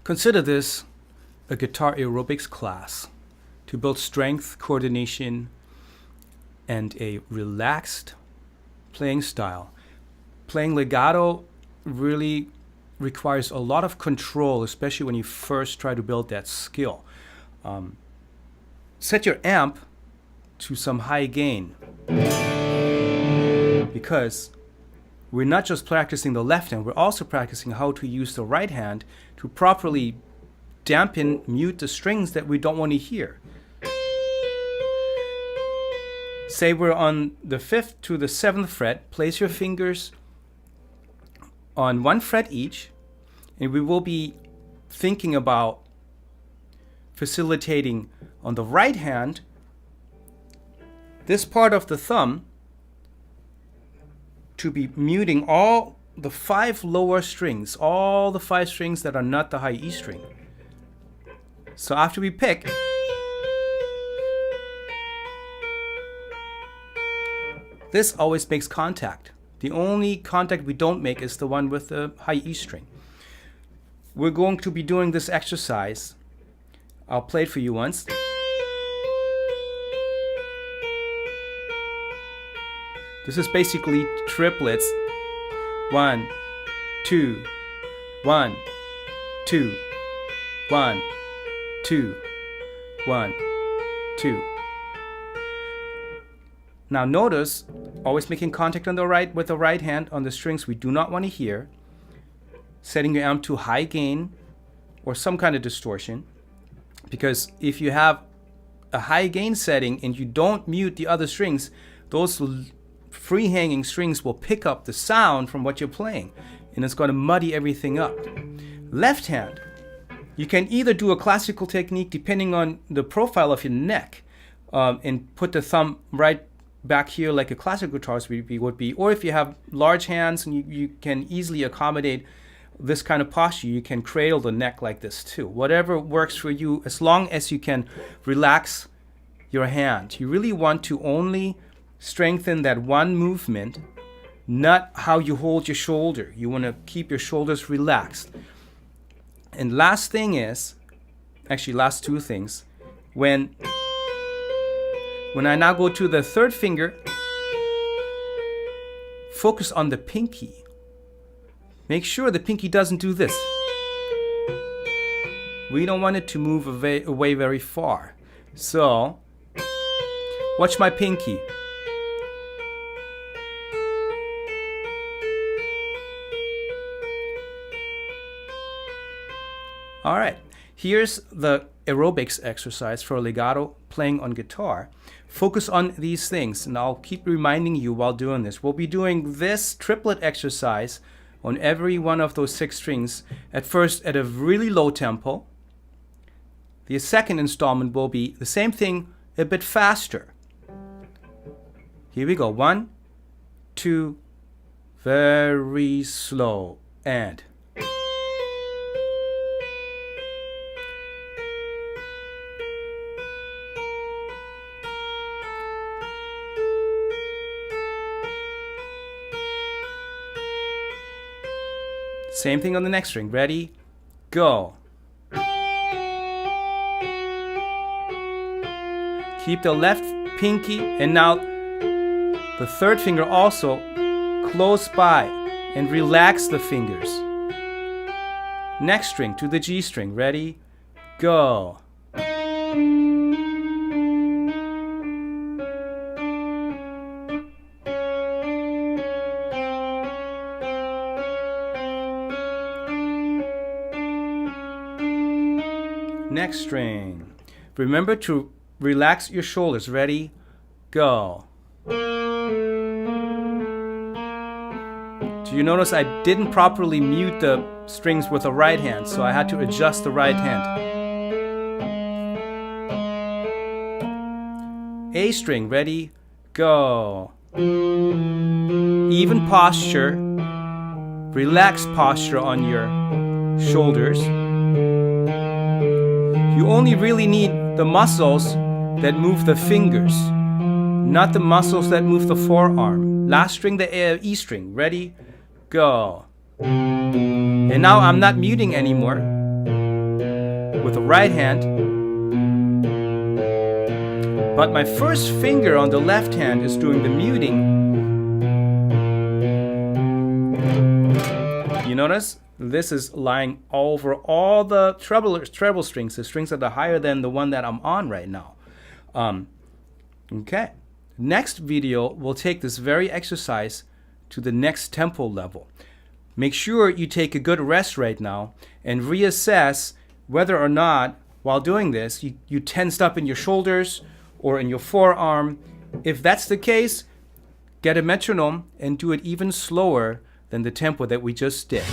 Consider this a guitar aerobics class to build strength, coordination, and a relaxed playing style. Playing legato really requires a lot of control, especially when you first try to build that skill. Set your amp to some high gain, because we're not just practicing the left hand, we're also practicing how to use the right hand to properly dampen, mute the strings that we don't want to hear. Say we're on the 5th to the 7th fret, place your fingers on one fret each, and we will be thinking about facilitating on the right hand this part of the thumb to be muting all the 5 lower strings, all the 5 strings that are not the high E string. So after we pick, this always makes contact. The only contact we don't make is the one with the high E string. We're going to be doing this exercise. I'll play it for you once. This is basically triplets. 1, 2, 1, 2, 1, 2, 1, 2. Now notice, always making contact on the right with the right hand on the strings we do not want to hear. Setting your amp to high gain or some kind of distortion. Because if you have a high gain setting and you don't mute the other strings, those free hanging strings will pick up the sound from what you're playing, and it's going to muddy everything up. Left hand, you can either do a classical technique depending on the profile of your neck, and put the thumb right back here like a classical guitarist would be, or if you have large hands and you can easily accommodate this kind of posture, you can cradle the neck like this too. Whatever works for you, as long as you can relax your hand. You really want to only strengthen that one movement, not how you hold your shoulder. You want to keep your shoulders relaxed. And last thing is, actually last two things, when I now go to the 3rd finger, focus on the pinky. Make sure the pinky doesn't do this. We don't want it to move away very far. So, watch my pinky. All right, here's the aerobics exercise for legato playing on guitar. Focus on these things, and I'll keep reminding you while doing this. We'll be doing this triplet exercise on every one of those 6 strings, at first at a really low tempo. The second installment will be the same thing, a bit faster. Here we go. 1, 2, very slow, and same thing on the next string. Ready? Go. Keep the left pinky, and now the 3rd finger also close by, and relax the fingers. Next string to the G string. Ready? Go. Next string. Remember to relax your shoulders. Ready? Go. Do you notice I didn't properly mute the strings with the right hand, so I had to adjust the right hand. A string. Ready? Go. Even posture. Relaxed posture on your shoulders. You only really need the muscles that move the fingers, not the muscles that move the forearm. Last string, the E string. Ready? Go. And now I'm not muting anymore. with the right hand, but my first finger on the left hand is doing the muting. You notice this is lying over all the treble strings, the strings that are higher than the one that I'm on right now. Okay. Next video, we'll take this very exercise to the next tempo level. Make sure you take a good rest right now and reassess whether or not, while doing this, you tensed up in your shoulders or in your forearm. If that's the case, get a metronome and do it even slower than the tempo that we just did.